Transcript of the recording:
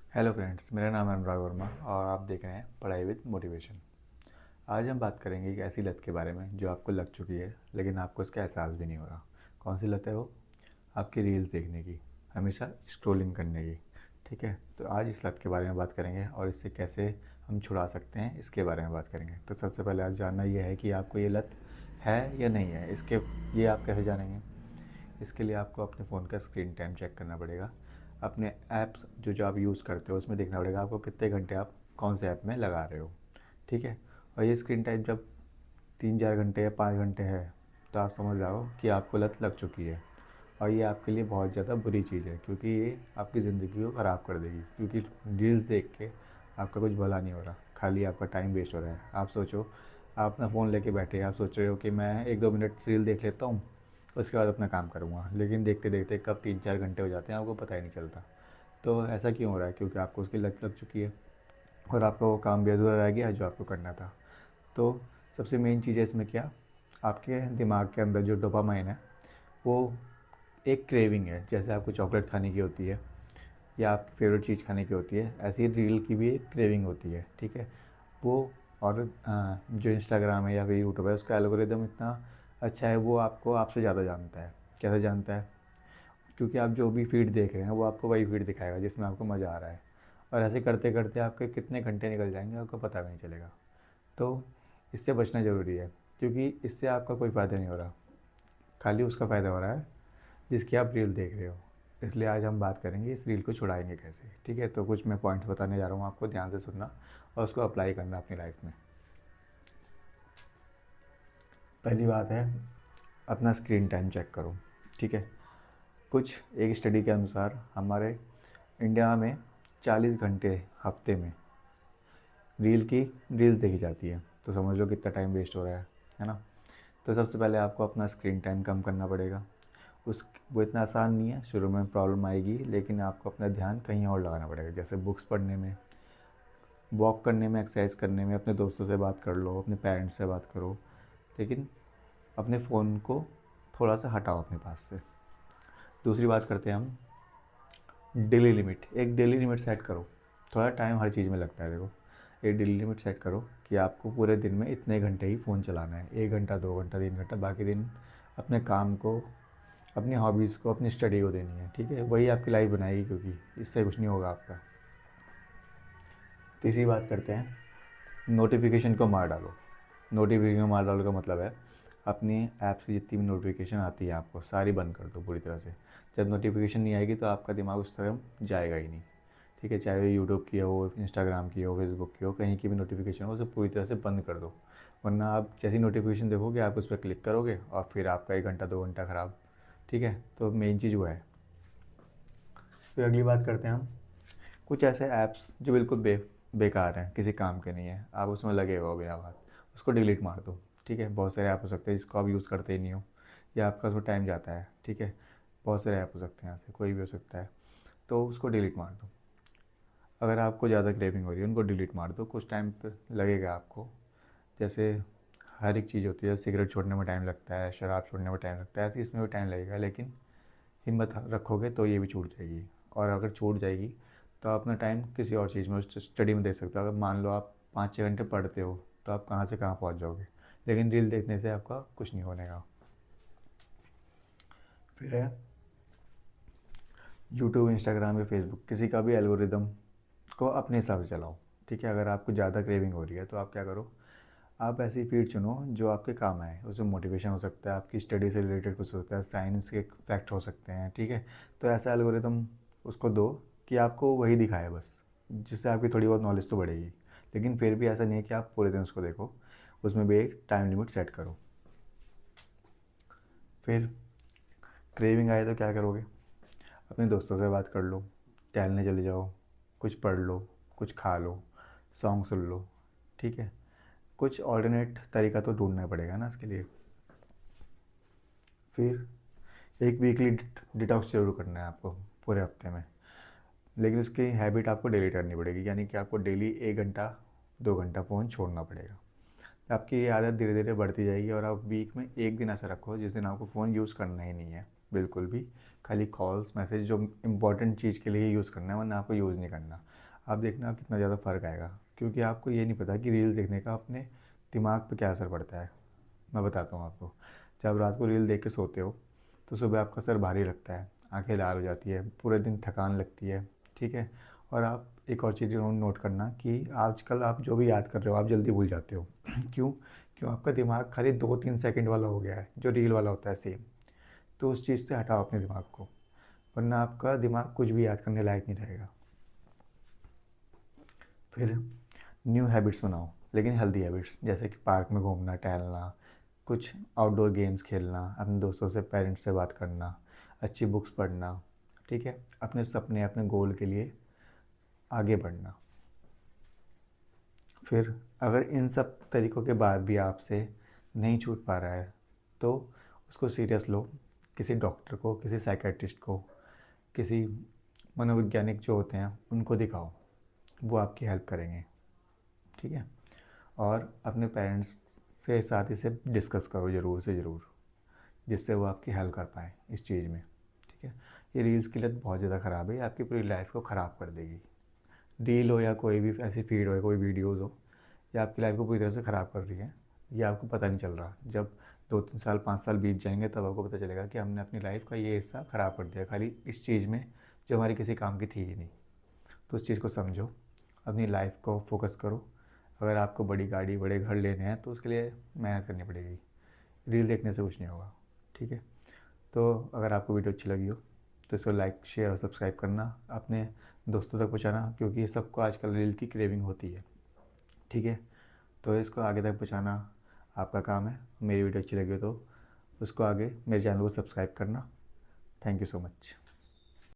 Hello friends, मेरा नाम है अनुराग वर्मा और आप देख रहे हैं पढ़ाई विद मोटिवेशन। आज हम बात करेंगे एक ऐसी लत के बारे में जो आपको लग चुकी है लेकिन आपको इसका एहसास भी नहीं हो रहा। कौन सी लत है वो? आपकी रील्स देखने की, हमेशा स्क्रॉलिंग करने की। ठीक है, तो आज इस लत के बारे में बात करेंगे और इससे कैसे हम छुड़ा सकते हैं इसके बारे में बात करेंगे। तो सबसे पहले आज जानना यह है कि आपको ये लत है या नहीं है। ये आप कैसे जानेंगे? इसके लिए आपको अपने फ़ोन का स्क्रीन टाइम चेक करना पड़ेगा। अपने ऐप्स जो आप यूज़ करते हो उसमें देखना पड़ेगा आपको कितने घंटे आप कौन से ऐप में लगा रहे हो। ठीक है, और ये स्क्रीन टाइम जब 3-4 घंटे या 5 घंटे है तो आप समझ जाओ कि आपको लत लग चुकी है। और ये आपके लिए बहुत ज़्यादा बुरी चीज़ है क्योंकि ये आपकी ज़िंदगी को ख़राब कर देगी। क्योंकि रील्स देख के आपका कुछ भला नहीं हो रहा, खाली आपका टाइम वेस्ट हो रहा है। आप सोचो, आप अपना फ़ोन लेके बैठे, आप सोच रहे हो कि मैं 1-2 मिनट रील देख लेता हूँ, उसके बाद अपना काम करूँगा, लेकिन देखते देखते कब 3-4 घंटे हो जाते हैं आपको पता ही नहीं चलता। तो ऐसा क्यों हो रहा है? क्योंकि आपको उसकी लत लग चुकी है और आपका वो काम भी अधूरा रह गया जो आपको करना था। तो सबसे मेन चीज़ है इसमें क्या, आपके दिमाग के अंदर जो डोपामाइन है वो एक क्रेविंग है। जैसे आपको चॉकलेट खाने की होती है या आपकी फेवरेट चीज़ खाने की होती है, ऐसी ही रील की भी एक क्रेविंग होती है। ठीक है, वो और जो इंस्टाग्राम है या फिर यूट्यूब है उसका एल्गोरिदम इतना अच्छा है, वो आपको आपसे ज़्यादा जानता है। कैसे जानता है? क्योंकि आप जो भी फीड देख रहे हैं वो आपको वही फीड दिखाएगा जिसमें आपको मज़ा आ रहा है। और ऐसे करते करते आपके कितने घंटे निकल जाएंगे आपको पता भी नहीं चलेगा। तो इससे बचना ज़रूरी है क्योंकि इससे आपका कोई फ़ायदा नहीं हो रहा, खाली उसका फ़ायदा हो रहा है जिसकी आप रील देख रहे हो। इसलिए आज हम बात करेंगे इस रील को छुड़ाएंगे कैसे। ठीक है, तो कुछ मैं पॉइंट्स बताने जा रहा हूँ, आपको ध्यान से सुनना और उसको अप्लाई करना अपनी लाइफ में। पहली बात है, अपना स्क्रीन टाइम चेक करो। ठीक है, कुछ एक स्टडी के अनुसार हमारे इंडिया में 40 घंटे हफ्ते में रील्स देखी जाती है। तो समझ लो कितना टाइम वेस्ट हो रहा है ना। तो सबसे पहले आपको अपना स्क्रीन टाइम कम करना पड़ेगा। उस वो इतना आसान नहीं है, शुरू में प्रॉब्लम आएगी लेकिन आपको अपना ध्यान कहीं और लगाना पड़ेगा। जैसे बुक्स पढ़ने में, वॉक करने में, एक्सरसाइज करने में, अपने दोस्तों से बात कर लो, अपने पेरेंट्स से बात करो, लेकिन अपने फ़ोन को थोड़ा सा हटाओ अपने पास से। दूसरी बात करते हैं हम डेली लिमिट। एक डेली लिमिट सेट करो। थोड़ा टाइम हर चीज़ में लगता है, देखो। एक डेली लिमिट सेट करो कि आपको पूरे दिन में इतने घंटे ही फ़ोन चलाना है, 1 घंटा, 2 घंटा, 3 घंटा। बाकी दिन अपने काम को, अपनी हॉबीज़ को, अपनी स्टडी को देनी है। ठीक है, वही आपकी लाइफ बनाएगी क्योंकि इससे कुछ नहीं होगा आपका। तीसरी बात करते हैं, नोटिफिकेशन को मार डालो। नोटिफिकेशन को मार डालो का मतलब है अपनी ऐप से जितनी भी नोटिफिकेशन आती है आपको सारी बंद कर दो पूरी तरह से। जब नोटिफिकेशन नहीं आएगी तो आपका दिमाग उस तरफ जाएगा ही नहीं। ठीक है, चाहे वो यूट्यूब की हो, इंस्टाग्राम की हो, फेसबुक की हो, कहीं की भी नोटिफिकेशन हो उसे पूरी तरह से बंद कर दो। वरना आप जैसी नोटिफिकेशन देखोगे आप उस पर क्लिक करोगे और फिर आपका 1 घंटा 2 घंटा ख़राब। ठीक है, तो मेन चीज़ वो है। फिर अगली बात करते हैं हम कुछ ऐसे ऐप्स जो बिल्कुल बेकार हैं, किसी काम के नहीं है, आप उसमें लगे हो बिना बात, उसको डिलीट मार दो। ठीक है, बहुत सारे ऐप हो सकते हैं जिसको आप यूज़ करते ही नहीं हो या आपका उसमें टाइम जाता है। ठीक है, बहुत सारे ऐप हो सकते हैं, यहाँ से कोई भी हो सकता है, तो उसको डिलीट मार दो। अगर आपको ज़्यादा क्रेविंग हो रही है उनको डिलीट मार दो। कुछ टाइम पर लगेगा आपको, जैसे हर एक चीज़ होती है, सिगरेट छोड़ने में टाइम लगता है, शराब छोड़ने में टाइम लगता है, ऐसे इसमें भी टाइम लगेगा, लेकिन हिम्मत रखोगे तो ये भी छूट जाएगी। और अगर छूट जाएगी तो आप अपना टाइम किसी और चीज़ में, स्टडी में दे सकते हो। अगर मान लो आप 5-6 घंटे पढ़ते हो तो आप कहाँ से कहाँ पहुँच जाओगे, लेकिन रील देखने से आपका कुछ नहीं होने का। फिर है यूट्यूब, इंस्टाग्राम या फेसबुक, किसी का भी एल्गोरिदम को अपने हिसाब से चलाओ। ठीक है, अगर आपको ज़्यादा क्रेविंग हो रही है तो आप क्या करो, आप ऐसी फीड चुनो जो आपके काम आए। उसमें मोटिवेशन हो सकता है, आपकी स्टडी से रिलेटेड कुछ हो सकता है, साइंस के फैक्ट हो सकते हैं। ठीक है, तो ऐसा एल्गोरिदम उसको दो कि आपको वही दिखाए बस, जिससे आपकी थोड़ी बहुत नॉलेज तो बढ़ेगी। लेकिन फिर भी ऐसा नहीं है कि आप पूरे दिन उसको देखो, उसमें भी एक टाइम लिमिट सेट करो। फिर क्रेविंग आए तो क्या करोगे, अपने दोस्तों से बात कर लो, टहलने चले जाओ, कुछ पढ़ लो, कुछ खा लो, सॉन्ग सुन लो। ठीक है, कुछ ऑल्टरनेट तरीका तो ढूंढना पड़ेगा ना इसके लिए। फिर एक वीकली डिटॉक्स जरूर करना है आपको पूरे हफ्ते में, लेकिन उसकी हैबिट आपको डेली करनी पड़ेगी। यानी कि आपको डेली 1 घंटा 2 घंटा फ़ोन छोड़ना पड़ेगा। आपकी ये आदत धीरे धीरे बढ़ती जाएगी और आप वीक में एक दिन ऐसा रखो जिस दिन आपको फ़ोन यूज़ करना ही नहीं है, बिल्कुल भी खाली कॉल्स मैसेज जो इंपॉर्टेंट चीज़ के लिए यूज़ करना है, वरना आपको यूज़ नहीं करना। आप देखना कितना ज़्यादा फ़र्क आएगा, क्योंकि आपको ये नहीं पता कि रील्स देखने का अपने दिमाग पे क्या असर पड़ता है। मैं बताता हूँ आपको। जब रात को रील देख के सोते हो तो सुबह आपका सर भारी लगता है, आंखें लाल हो जाती है, पूरे दिन थकान लगती है, ठीक है। और आप एक और चीज़ नोट करना कि आजकल आप जो भी याद कर रहे हो आप जल्दी भूल जाते हो। क्यों? क्यों? आपका दिमाग खाली 2-3 सेकंड वाला हो गया है, जो रील वाला होता है सेम। तो उस चीज़ से हटाओ अपने दिमाग को, वरना आपका दिमाग कुछ भी याद करने लायक नहीं रहेगा। फिर न्यू हैबिट्स बनाओ, लेकिन हेल्दी हैबिट्स, जैसे कि पार्क में घूमना टहलना, कुछ आउटडोर गेम्स खेलना, अपने दोस्तों से पेरेंट्स से बात करना, अच्छी बुक्स पढ़ना, ठीक है। अपने सपने अपने गोल के लिए आगे बढ़ना। फिर अगर इन सब तरीक़ों के बाद भी आपसे नहीं छूट पा रहा है तो उसको सीरियस लो। किसी डॉक्टर को, किसी साइकियाट्रिस्ट को, किसी मनोवैज्ञानिक जो होते हैं उनको दिखाओ, वो आपकी हेल्प करेंगे, ठीक है। और अपने पेरेंट्स के साथ इसे डिस्कस करो ज़रूर से ज़रूर, जिससे वो आपकी हेल्प कर पाएँ इस चीज़ में, ठीक है। ये रील्स की लत बहुत ज़्यादा ख़राब है, ये आपकी पूरी लाइफ को ख़राब कर देगी। रील हो या कोई भी ऐसी फीड हो, कोई वीडियोज़ हो, ये आपकी लाइफ को पूरी तरह से ख़राब कर रही है। ये आपको पता नहीं चल रहा। जब 2-3 साल 5 साल बीत जाएंगे तब आपको पता चलेगा कि हमने अपनी लाइफ का ये हिस्सा ख़राब कर दिया, खाली इस चीज़ में जो हमारी किसी काम की थी ही नहीं। तो उस चीज़ को समझो, अपनी लाइफ को फोकस करो। अगर आपको बड़ी गाड़ी बड़े घर लेने हैं तो उसके लिए मेहनत करनी पड़ेगी, रील देखने से कुछ नहीं होगा, ठीक है। तो अगर आपको वीडियो अच्छी लगी हो तो इसको लाइक शेयर और सब्सक्राइब करना, अपने दोस्तों तक पहुँचाना, क्योंकि सबको आजकल रील की क्रेविंग होती है, ठीक है। तो इसको आगे तक पहुँचाना आपका काम है। मेरी वीडियो अच्छी लगी हो तो उसको आगे मेरे चैनल को सब्सक्राइब करना। Thank you so much.